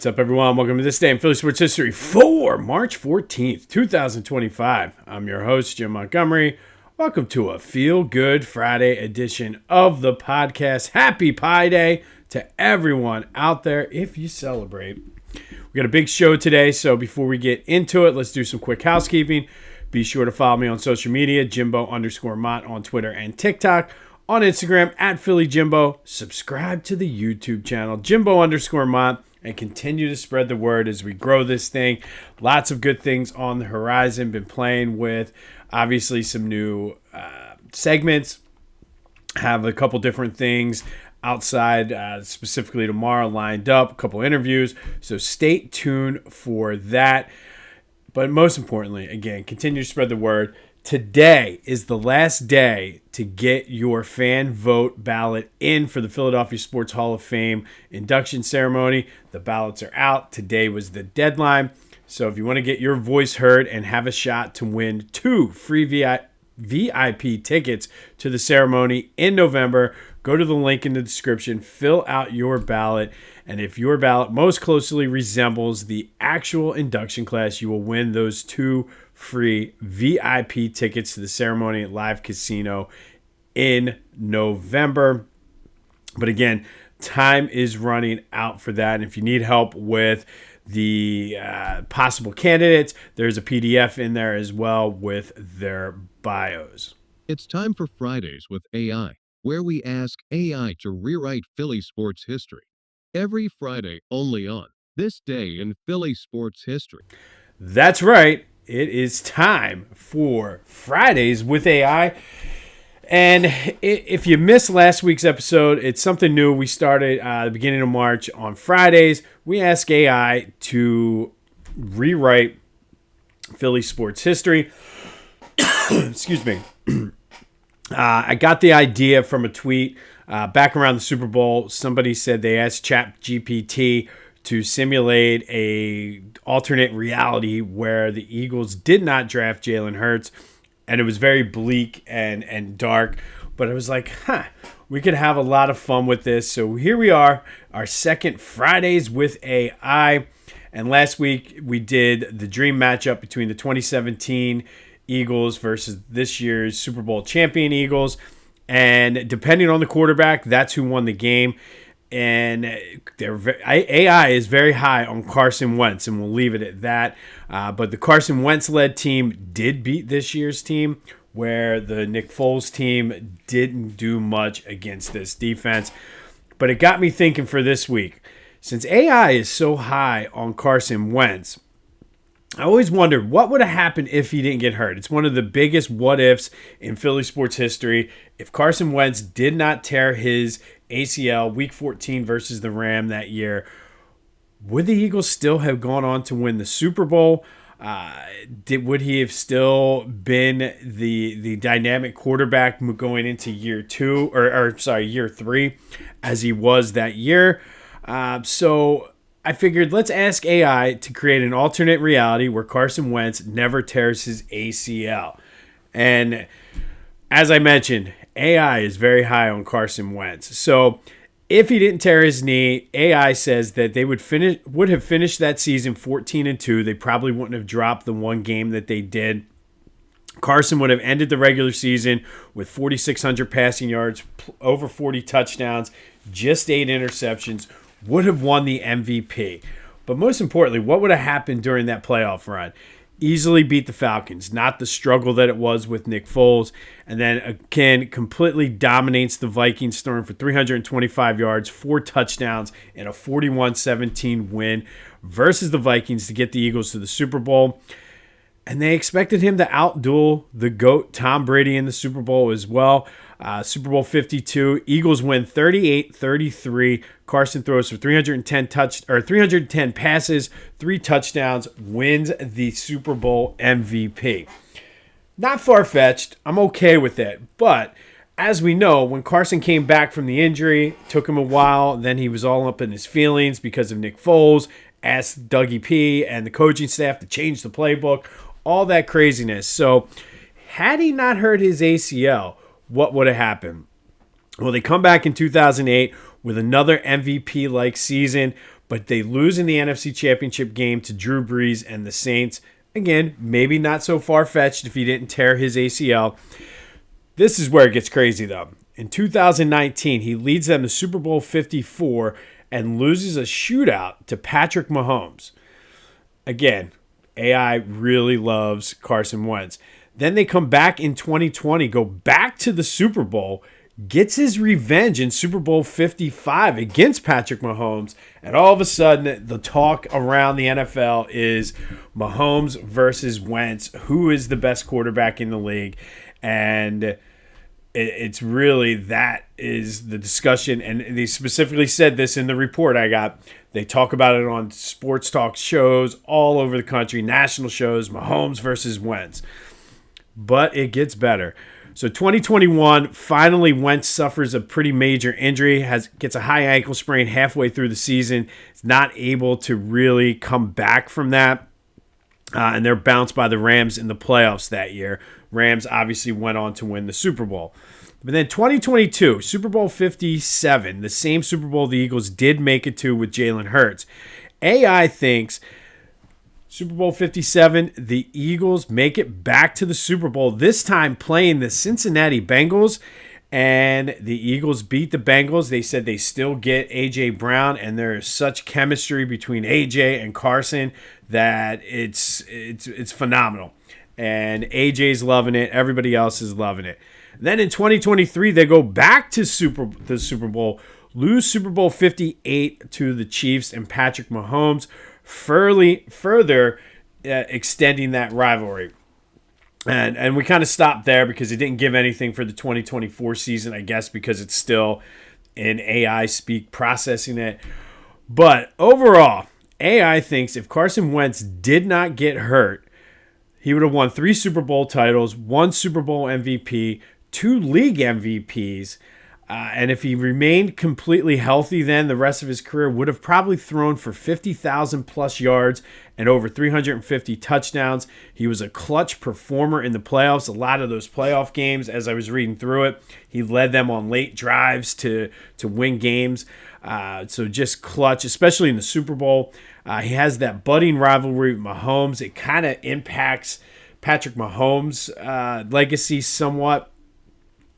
What's up, everyone? Welcome to this day in Philly sports history for March 14th, 2025. I'm your host, Jim Montgomery. Welcome to a feel-good Friday edition of the podcast. Happy Pi Day to everyone out there if you celebrate. We got a big show today, so before we get into it, let's do some quick housekeeping. Be sure to follow me on social media, Jimbo_Mott on Twitter and TikTok. On Instagram, at PhillyJimbo. Subscribe to the YouTube channel, Jimbo_Mott, and continue to spread the word as we grow this thing. Lots of good things on the horizon. Been playing with, obviously, some new segments. Have a couple different things outside, specifically tomorrow, lined up. A couple interviews. So stay tuned for that. But most importantly, again, continue to spread the word. Today is the last day to get your fan vote ballot in for the Philadelphia Sports Hall of Fame induction ceremony. The ballots are out. Today was the deadline. So if you want to get your voice heard and have a shot to win 2 free VIP tickets to the ceremony in November, go to the link in the description, fill out your ballot, and if your ballot most closely resembles the actual induction class, you will win those 2 free VIP tickets to the ceremony at Live Casino in November. But again, time is running out for that. And if you need help with the possible candidates, there's a PDF in there as well with their bios. It's time for Fridays with AI, where we ask AI to rewrite Philly sports history. Every Friday only on This Day in Philly Sports History. That's right. It is time for Fridays with AI. And if you missed last week's episode, it's something new we started at the beginning of March. On Fridays, we ask AI to rewrite Philly sports history. Excuse me. I got the idea from a tweet back around the Super Bowl. Somebody said they asked ChatGPT to simulate a alternate reality where the Eagles did not draft Jalen Hurts, and it was very bleak and dark. But I was like, we could have a lot of fun with this. So here we are, our second Fridays with AI. And last week we did the dream matchup between the 2017 Eagles versus this year's Super Bowl champion Eagles. And depending on the quarterback, that's who won the game. And AI is very high on Carson Wentz, and we'll leave it at that. But the Carson Wentz-led team did beat this year's team, where the Nick Foles team didn't do much against this defense. But it got me thinking for this week. Since AI is so high on Carson Wentz, I always wondered what would have happened if he didn't get hurt. It's one of the biggest what-ifs in Philly sports history. If Carson Wentz did not tear his ACL week 14 versus the Ram that year, would the Eagles still have gone on to win the Super Bowl? Would he have still been the dynamic quarterback going into year 3 as he was that year? So I figured let's ask AI to create an alternate reality where Carson Wentz never tears his ACL. And as I mentioned, AI is very high on Carson Wentz. So if he didn't tear his knee, AI says that they would have finished that season 14-2. They probably wouldn't have dropped the one game that they did. Carson would have ended the regular season with 4,600 passing yards, over 40 touchdowns, just 8 interceptions, would have won the MVP. But most importantly, what would have happened during that playoff run? Easily beat the Falcons, not the struggle that it was with Nick Foles. And then again, completely dominates the Vikings, throwing for 325 yards, 4 touchdowns, and a 41-17 win versus the Vikings to get the Eagles to the Super Bowl. And they expected him to outduel the GOAT Tom Brady in the Super Bowl as well. Super Bowl 52, Eagles win 38-33. Carson throws for 310 passes, 3 touchdowns, wins the Super Bowl MVP. Not far-fetched. I'm okay with it. But as we know, when Carson came back from the injury, took him a while. Then he was all up in his feelings because of Nick Foles. Asked Dougie P and the coaching staff to change the playbook. All that craziness. So had he not hurt his ACL, what would have happened? Well, they come back in 2008 with another MVP-like season, but they lose in the NFC Championship game to Drew Brees and the Saints. Again, maybe not so far-fetched if he didn't tear his ACL. This is where it gets crazy, though. In 2019, he leads them to Super Bowl 54 and loses a shootout to Patrick Mahomes. Again, AI really loves Carson Wentz. Then they come back in 2020, go back to the Super Bowl, gets his revenge in Super Bowl 55 against Patrick Mahomes, and all of a sudden the talk around the NFL is Mahomes versus Wentz. Who is the best quarterback in the league? And it's really, that is the discussion, and they specifically said this in the report I got. They talk about it on sports talk shows all over the country, national shows, Mahomes versus Wentz. But it gets better. So 2021, finally Wentz suffers a pretty major injury, gets a high ankle sprain halfway through the season. Is not able to really come back from that. And they're bounced by the Rams in the playoffs that year. Rams obviously went on to win the Super Bowl. But then 2022, Super Bowl 57, the same Super Bowl the Eagles did make it to with Jalen Hurts. AI thinks Super Bowl 57, the Eagles make it back to the Super Bowl, this time playing the Cincinnati Bengals, and the Eagles beat the Bengals. They said they still get A.J. Brown, and there is such chemistry between A.J. and Carson that it's phenomenal. And A.J.'s loving it. Everybody else is loving it. Then in 2023, they go back to the Super Bowl, lose Super Bowl 58 to the Chiefs and Patrick Mahomes, further extending that rivalry. And we kind of stopped there because it didn't give anything for the 2024 season, I guess, because it's still in AI speak processing it. But overall, AI thinks if Carson Wentz did not get hurt, he would have won 3 Super Bowl titles, 1 Super Bowl MVP, 2 league MVPs. And if he remained completely healthy, then the rest of his career would have probably thrown for 50,000 plus yards and over 350 touchdowns. He was a clutch performer in the playoffs. A lot of those playoff games, as I was reading through it, he led them on late drives to win games. So just clutch, especially in the Super Bowl. He has that budding rivalry with Mahomes. It kind of impacts Patrick Mahomes' legacy somewhat.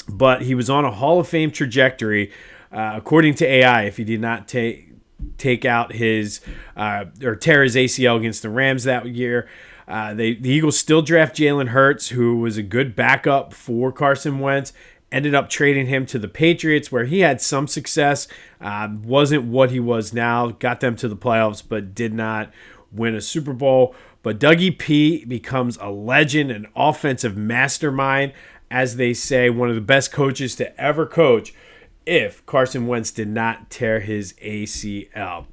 But he was on a Hall of Fame trajectory, according to AI, if he did not take out his or tear his ACL against the Rams that year. The Eagles still draft Jalen Hurts, who was a good backup for Carson Wentz. Ended up trading him to the Patriots, where he had some success. Wasn't what he was now. Got them to the playoffs, but did not win a Super Bowl. But Dougie P becomes a legend, an offensive mastermind. As they say, one of the best coaches to ever coach if Carson Wentz did not tear his ACL.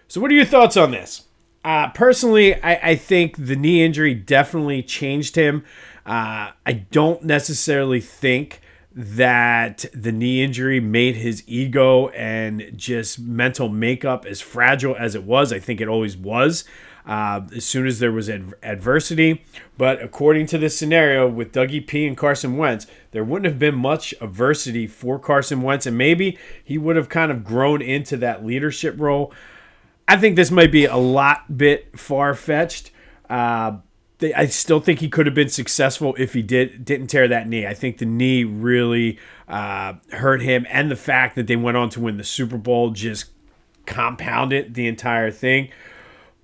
So what are your thoughts on this? Personally, I think the knee injury definitely changed him. I don't necessarily think that the knee injury made his ego and just mental makeup as fragile as it was. I think it always was. As soon as there was adversity. But according to this scenario with Dougie P and Carson Wentz, there wouldn't have been much adversity for Carson Wentz, and maybe he would have kind of grown into that leadership role. I think this might be a bit far-fetched. I still think he could have been successful if he didn't tear that knee. I think the knee really hurt him, and the fact that they went on to win the Super Bowl just compounded the entire thing.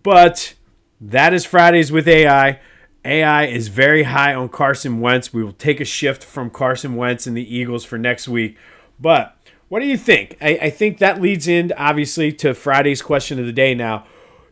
But that is Fridays with AI. AI is very high on Carson Wentz. We will take a shift from Carson Wentz and the Eagles for next week. But what do you think? I think that leads in, obviously, to Friday's question of the day now.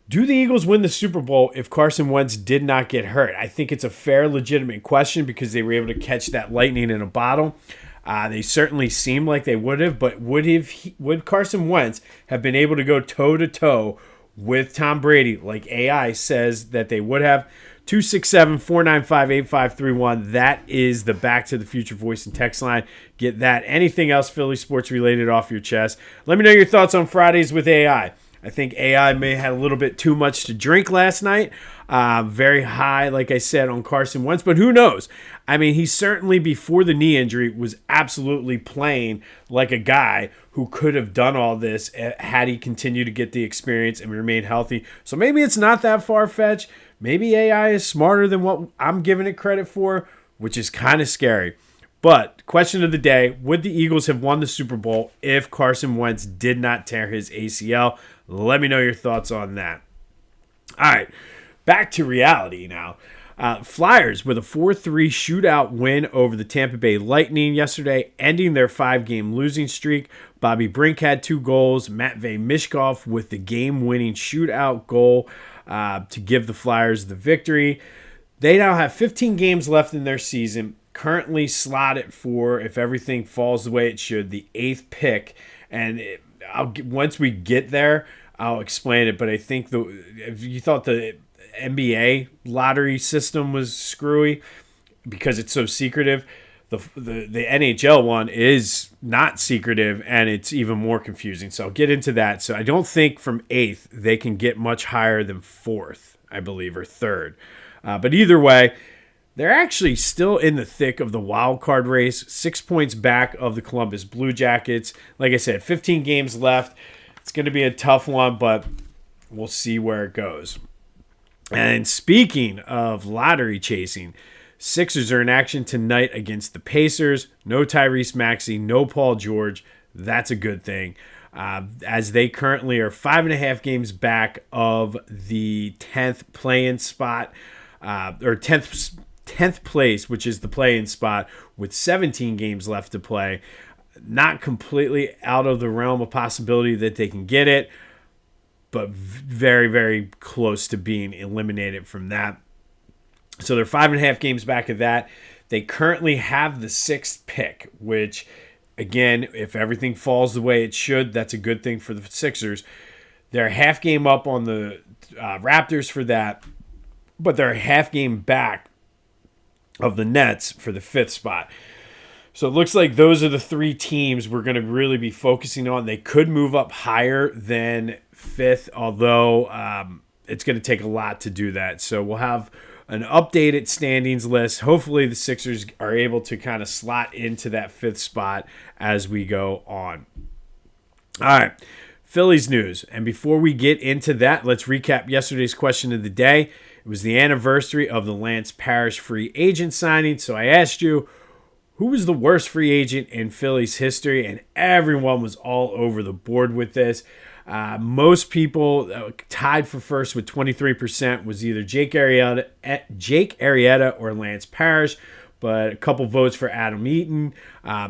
Do the Eagles win the Super Bowl if Carson Wentz did not get hurt? I think it's a fair, legitimate question because they were able to catch that lightning in a bottle. They certainly seem like they would have, but would Carson Wentz have been able to go toe-to-toe with Tom Brady, like AI says that they would have? 267-495-8531. That is the Back to the Future voice and text line. Get that. Anything else Philly sports related off your chest. Let me know your thoughts on Fridays with AI. I think AI may have had a little bit too much to drink last night. Very high, like I said, on Carson Wentz, but who knows? I mean, he certainly, before the knee injury, was absolutely playing like a guy who could have done all this had he continued to get the experience and remain healthy. So maybe it's not that far-fetched. Maybe AI is smarter than what I'm giving it credit for, which is kind of scary. But question of the day, would the Eagles have won the Super Bowl if Carson Wentz did not tear his ACL? Let me know your thoughts on that. All right, back to reality now. Flyers with a 4-3 shootout win over the Tampa Bay Lightning yesterday, ending their 5-game losing streak. Bobby Brink had 2 goals. Matvei Mishkov with the game-winning shootout goal to give the Flyers the victory. They now have 15 games left in their season, currently slotted for, if everything falls the way it should, the 8th pick. And once we get there, I'll explain it. But I think if you thought the NBA lottery system was screwy because it's so secretive, the NHL one is not secretive and it's even more confusing. So I'll get into that. So I don't think from 8th they can get much higher than 4th, I believe, or 3rd. But either way, they're actually still in the thick of the wild card race, 6 points back of the Columbus Blue Jackets. Like I said, 15 games left. It's going to be a tough one, but we'll see where it goes. And speaking of lottery chasing, Sixers are in action tonight against the Pacers. No Tyrese Maxey, no Paul George. That's a good thing, as they currently are 5.5 games back of the 10th play-in spot, or 10th place, which is the play-in spot, with 17 games left to play. Not completely out of the realm of possibility that they can get it, but very, very close to being eliminated from that. So they're 5.5 games back of that. They currently have the 6th pick, which, again, if everything falls the way it should, that's a good thing for the Sixers. They're a half game up on the Raptors for that, but they're a half game back of the Nets for the 5th spot. So it looks like those are the 3 teams we're going to really be focusing on. They could move up higher than 5th, although it's going to take a lot to do that. So we'll have an updated standings list. Hopefully the Sixers are able to kind of slot into that 5th spot as we go on. All right, Phillies news. And before we get into that, let's recap yesterday's question of the day. It was the anniversary of the Lance Parrish free agent signing. So I asked you, who was the worst free agent in Phillies history? And everyone was all over the board with this. Most people tied for first with 23% was either Jake Arrieta or Lance Parrish, but a couple votes for Adam Eaton.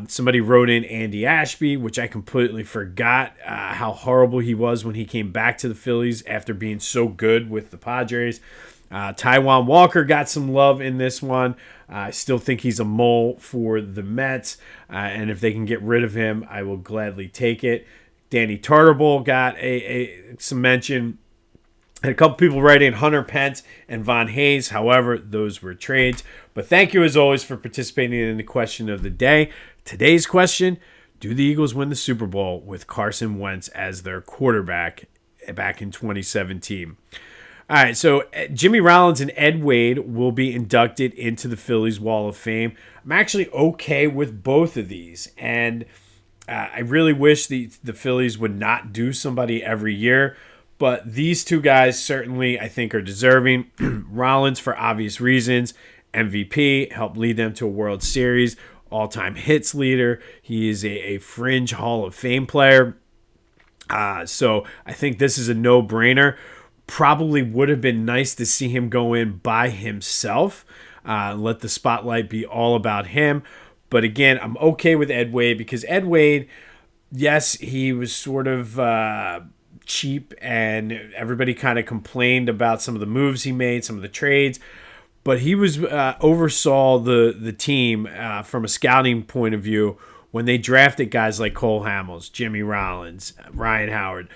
Somebody wrote in Andy Ashby, which I completely forgot how horrible he was when he came back to the Phillies after being so good with the Padres. Taijuan Walker got some love in this one. I still think he's a mole for the Mets, and if they can get rid of him, I will gladly take it. Danny Tartabull got some mention. And a couple people writing Hunter Pence and Von Hayes. However, those were trades. But thank you, as always, for participating in the question of the day. Today's question, do the Eagles win the Super Bowl with Carson Wentz as their quarterback back in 2017? All right, so Jimmy Rollins and Ed Wade will be inducted into the Phillies Wall of Fame. I'm actually okay with both of these, and I really wish the Phillies would not do somebody every year, but these 2 guys certainly, I think, are deserving. Rollins, for obvious reasons, MVP, helped lead them to a World Series, all-time hits leader. He is a fringe Hall of Fame player. So I think this is a no-brainer. Probably would have been nice to see him go in by himself, let the spotlight be all about him. But again, I'm okay with Ed Wade because Ed Wade, yes, he was sort of cheap and everybody kind of complained about some of the moves he made, some of the trades, but he was oversaw the team from a scouting point of view when they drafted guys like Cole Hamels, Jimmy Rollins, Ryan Howard,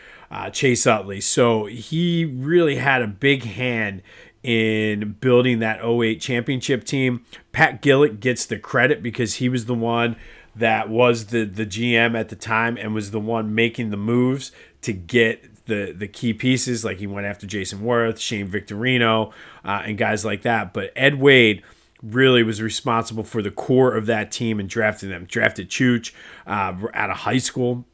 Chase Utley. So he really had a big hand in building that '08 championship team. Pat Gillett gets the credit because he was the one that was the GM at the time and was the one making the moves to get the key pieces, like he went after Jason Worth, Shane Victorino, and guys like that. But Ed Wade really was responsible for the core of that team and drafting them. Drafted Chooch out of high school.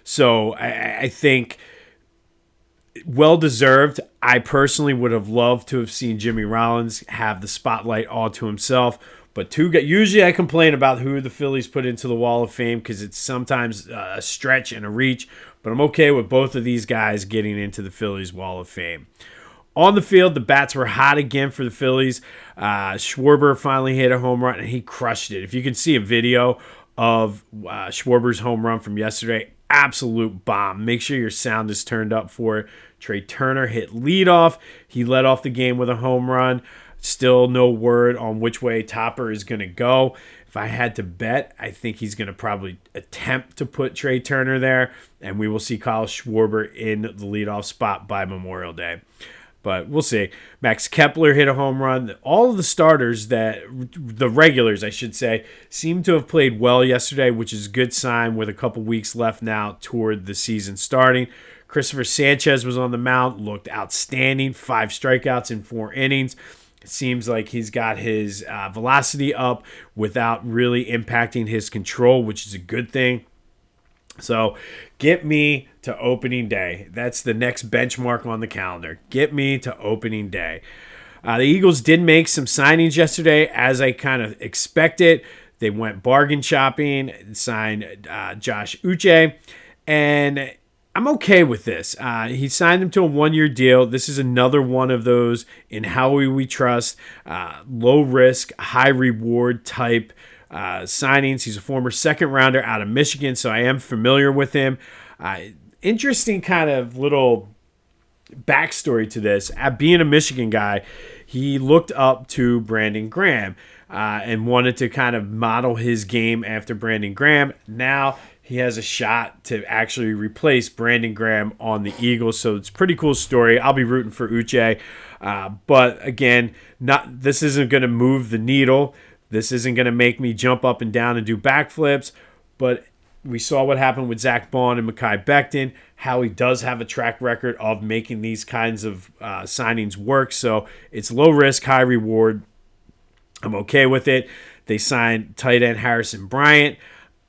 So I think well-deserved. I personally would have loved to have seen Jimmy Rollins have the spotlight all to himself. But usually I complain about who the Phillies put into the Wall of Fame because it's sometimes a stretch and a reach. But I'm okay with both of these guys getting into the Phillies Wall of Fame. On the field, the bats were hot again for the Phillies. Schwarber finally hit a home run, and he crushed it. If you can see a video of Schwarber's home run from yesterday, absolute bomb. Make sure your sound is turned up for it. Trey Turner hit leadoff. He led off the game with a home run. Still no word on which way Topper is going to go. If I had to bet, I think he's going to probably attempt to put Trey Turner there, and we will see Kyle Schwarber in the leadoff spot by Memorial Day. But we'll see. Max Kepler hit a home run. All of the starters, the regulars, I should say, seem to have played well yesterday, which is a good sign with a couple weeks left now toward the season starting. Christopher Sanchez was on the mound, looked outstanding. 5 strikeouts in 4 innings. It seems like he's got his velocity up without really impacting his control, which is a good thing. So get me to opening day. That's the next benchmark on the calendar. Get me to opening day. The Eagles did make some signings yesterday, as I kind of expected. They went bargain shopping, signed Josh Uche, and I'm okay with this. He signed him to a 1-year deal. This is another one of those in Howie we trust, low risk, high reward type signings. He's a former second rounder out of Michigan, so I am familiar with him. Interesting kind of little backstory to this. Being a Michigan guy, he looked up to Brandon Graham and wanted to kind of model his game after Brandon Graham. Now he has a shot to actually replace Brandon Graham on the Eagles, so it's a pretty cool story. I'll be rooting for Uche. But again, this isn't going to move the needle. This isn't going to make me jump up and down and do backflips, but we saw what happened with Zach Bond and Mekhi Becton, how he does have a track record of making these kinds of signings work. So it's low risk, high reward. I'm okay with it. They signed tight end Harrison Bryant.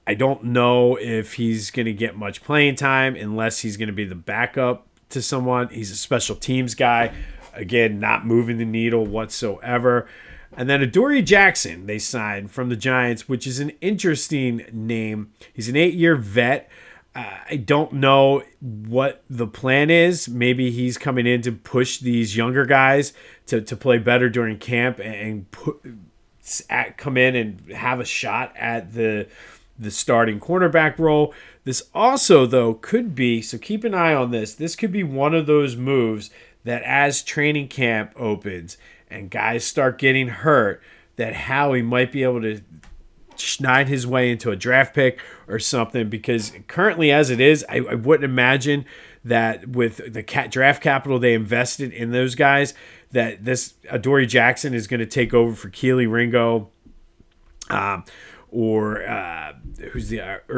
I don't know if he's going to get much playing time unless he's going to be the backup to someone. He's a special teams guy. Again, not moving the needle whatsoever. And then Adoree Jackson they signed from the Giants, which is an interesting name. He's an 8-year vet. I don't know what the plan is. Maybe he's coming in to push these younger guys to play better during camp and come in and have a shot at the starting cornerback role. This also, though, could be, so keep an eye on this. This could be one of those moves that as training camp opens and guys start getting hurt, that Howie might be able to schneid his way into a draft pick or something, because currently as it is, I wouldn't imagine that with the draft capital they invested in those guys, that this Adoree Jackson is going to take over for Keely Ringo or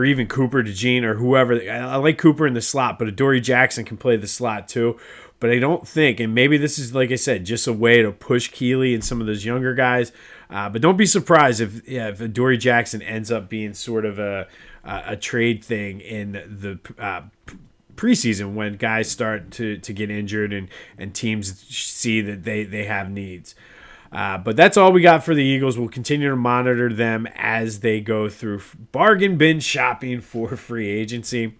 even Cooper DeJean or whoever. I like Cooper in the slot, but Adoree Jackson can play the slot too. But I don't think, and maybe this is, like I said, just a way to push Keely and some of those younger guys. But don't be surprised if Adoree Jackson ends up being sort of a trade thing in the preseason when guys start to get injured and teams see that they have needs. But that's all we got for the Eagles. We'll continue to monitor them as they go through bargain bin shopping for free agency.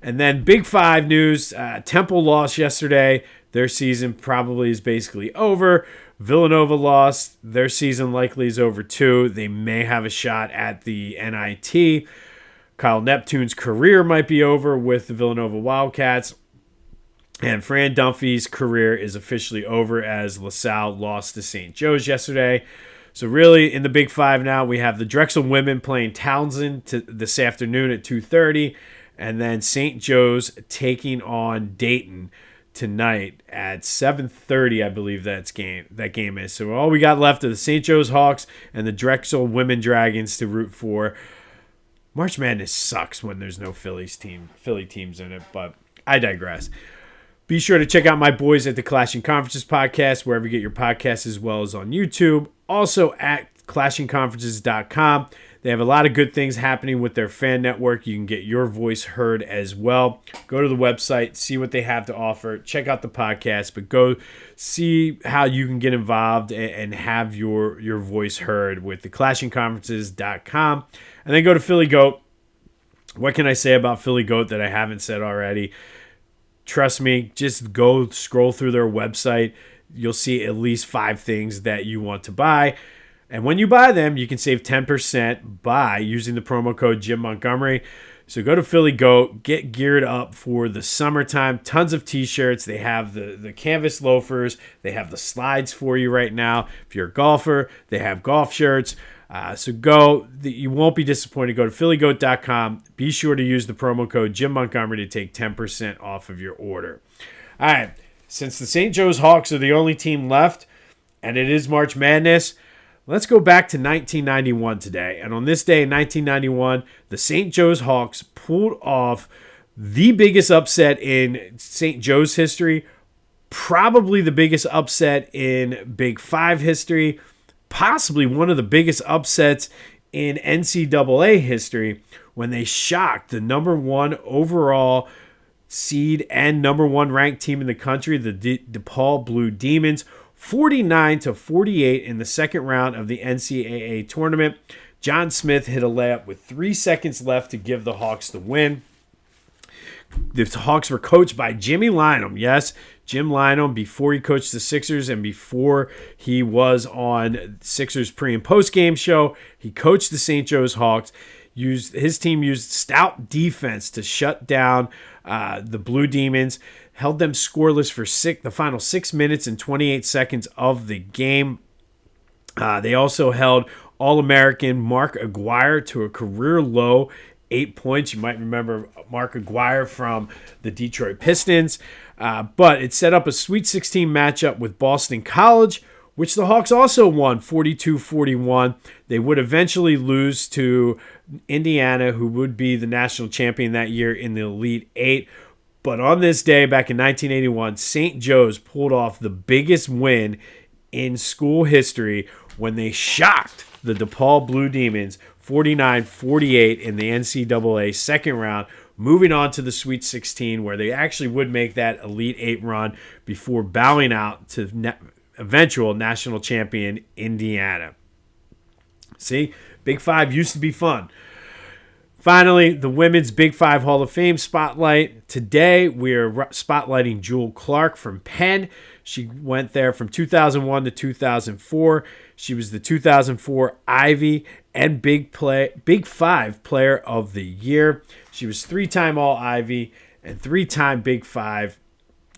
And then Big 5 news, Temple lost yesterday. Their season probably is basically over. Villanova lost. Their season likely is over too. They may have a shot at the NIT. Kyle Neptune's career might be over with the Villanova Wildcats. And Fran Dunphy's career is officially over as LaSalle lost to St. Joe's yesterday. So really, in the Big 5 now, we have the Drexel women playing Townsend this afternoon at 2:30. And then St. Joe's taking on Dayton tonight at 7:30, I believe that game is. So all we got left are the St. Joe's Hawks and the Drexel Women Dragons to root for. March Madness sucks when there's no Philly teams in it, but I digress. Be sure to check out my boys at the Clashing Conferences podcast, wherever you get your podcasts, as well as on YouTube. Also at clashingconferences.com. They have a lot of good things happening with their fan network. You can get your voice heard as well. Go to the website, see what they have to offer. Check out the podcast, but go see how you can get involved and have your voice heard with the clashingconferences.com. And then go to Philly Goat. What can I say about Philly Goat that I haven't said already? Trust me, just go scroll through their website. You'll see at least 5 things that you want to buy. And when you buy them, you can save 10% by using the promo code Jim Montgomery. So go to Philly Goat, get geared up for the summertime. Tons of t-shirts. They have the canvas loafers. They have the slides for you right now. If you're a golfer, they have golf shirts. So go. You won't be disappointed. Go to phillygoat.com. Be sure to use the promo code Jim Montgomery to take 10% off of your order. All right. Since the St. Joe's Hawks are the only team left, and it is March Madness, let's go back to 1991 today. And on this day in 1991, the St. Joe's Hawks pulled off the biggest upset in St. Joe's history, probably the biggest upset in Big Five history, possibly one of the biggest upsets in NCAA history when they shocked the number 1 overall seed and number 1 ranked team in the country, the DePaul Blue Demons, 49-48 in the second round of the NCAA tournament. John Smith hit a layup with 3 seconds left to give the Hawks the win. The Hawks were coached by Jimmy Lynam. Yes, Jim Lynam, before he coached the Sixers and before he was on Sixers pre- and post-game show, he coached the St. Joe's Hawks. His team used stout defense to shut down the Blue Demons, held them scoreless for the final 6 minutes and 28 seconds of the game. They also held All-American Mark Aguirre to a career-low 8 points. You might remember Mark Aguirre from the Detroit Pistons. But it set up a Sweet 16 matchup with Boston College, which the Hawks also won 42-41. They would eventually lose to Indiana, who would be the national champion that year in the Elite Eight. But on this day, back in 1981, St. Joe's pulled off the biggest win in school history when they shocked the DePaul Blue Demons 49-48 in the NCAA second round, moving on to the Sweet 16, where they actually would make that Elite Eight run before bowing out to eventual national champion Indiana. See, Big Five used to be fun. Finally, the Women's Big Five Hall of Fame spotlight. Today, we're spotlighting Jewel Clark from Penn. She went there from 2001 to 2004. She was the 2004 Ivy and Big Five Player of the Year. She was 3-time All-Ivy and 3-time Big Five.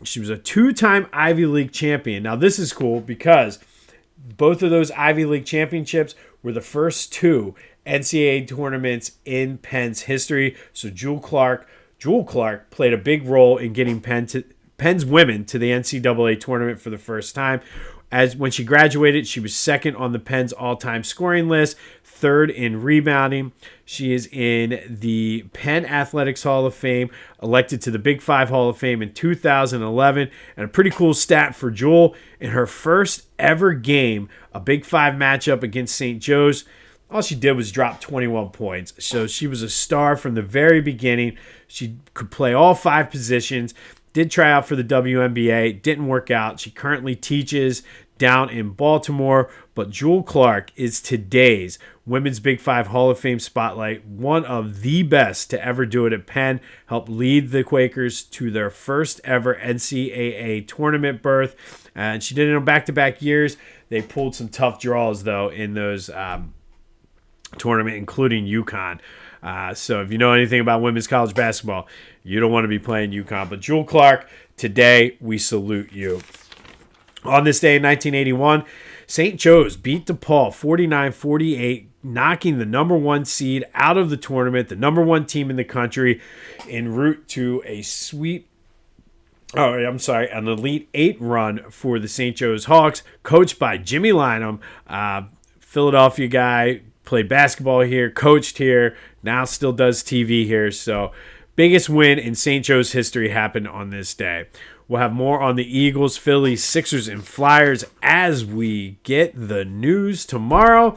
She was a 2-time Ivy League champion. Now, this is cool because both of those Ivy League championships were the first 2 NCAA tournaments in Penn's history. So Jewel Clark played a big role in getting Penn's women to the NCAA tournament for the first time. As when she graduated, she was second on the Penn's all-time scoring list, third in rebounding. She is in the Penn Athletics Hall of Fame, elected to the Big Five Hall of Fame in 2011. And a pretty cool stat for Jewel, in her first ever game, a Big Five matchup against St. Joe's, all she did was drop 21 points. So she was a star from the very beginning. She could play all 5 positions. Did try out for the WNBA. Didn't work out. She currently teaches down in Baltimore. But Jewel Clark is today's Women's Big Five Hall of Fame spotlight. One of the best to ever do it at Penn. Helped lead the Quakers to their first ever NCAA tournament berth. And she did it in back-to-back years. They pulled some tough draws, though, in those tournament, including UConn. So if you know anything about women's college basketball, you don't want to be playing UConn. But Jewel Clark, today we salute you. On this day in 1981, St. Joe's beat DePaul 49-48, knocking the number 1 seed out of the tournament, the number 1 team in the country, en route to an Elite Eight run for the St. Joe's Hawks, coached by Jimmy Lynam, Philadelphia guy, played basketball here, coached here, now still does TV here. So biggest win in St. Joe's history happened on this day. We'll have more on the Eagles, Phillies, Sixers, and Flyers as we get the news tomorrow.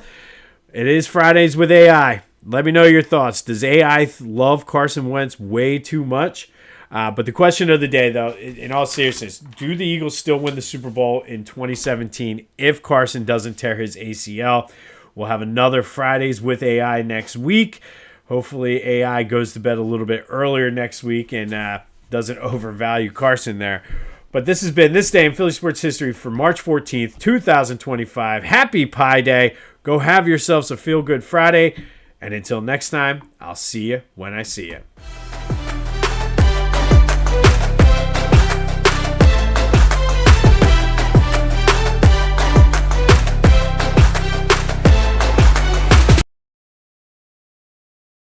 It is Fridays with AI. Let me know your thoughts. Does AI love Carson Wentz way too much? But the question of the day, though, in all seriousness, do the Eagles still win the Super Bowl in 2017 if Carson doesn't tear his ACL? We'll have another Fridays with AI next week. Hopefully AI goes to bed a little bit earlier next week and doesn't overvalue Carson there. But this has been This Day in Philly Sports History for March 14th, 2025. Happy Pi Day. Go have yourselves a feel-good Friday. And until next time, I'll see you when I see you.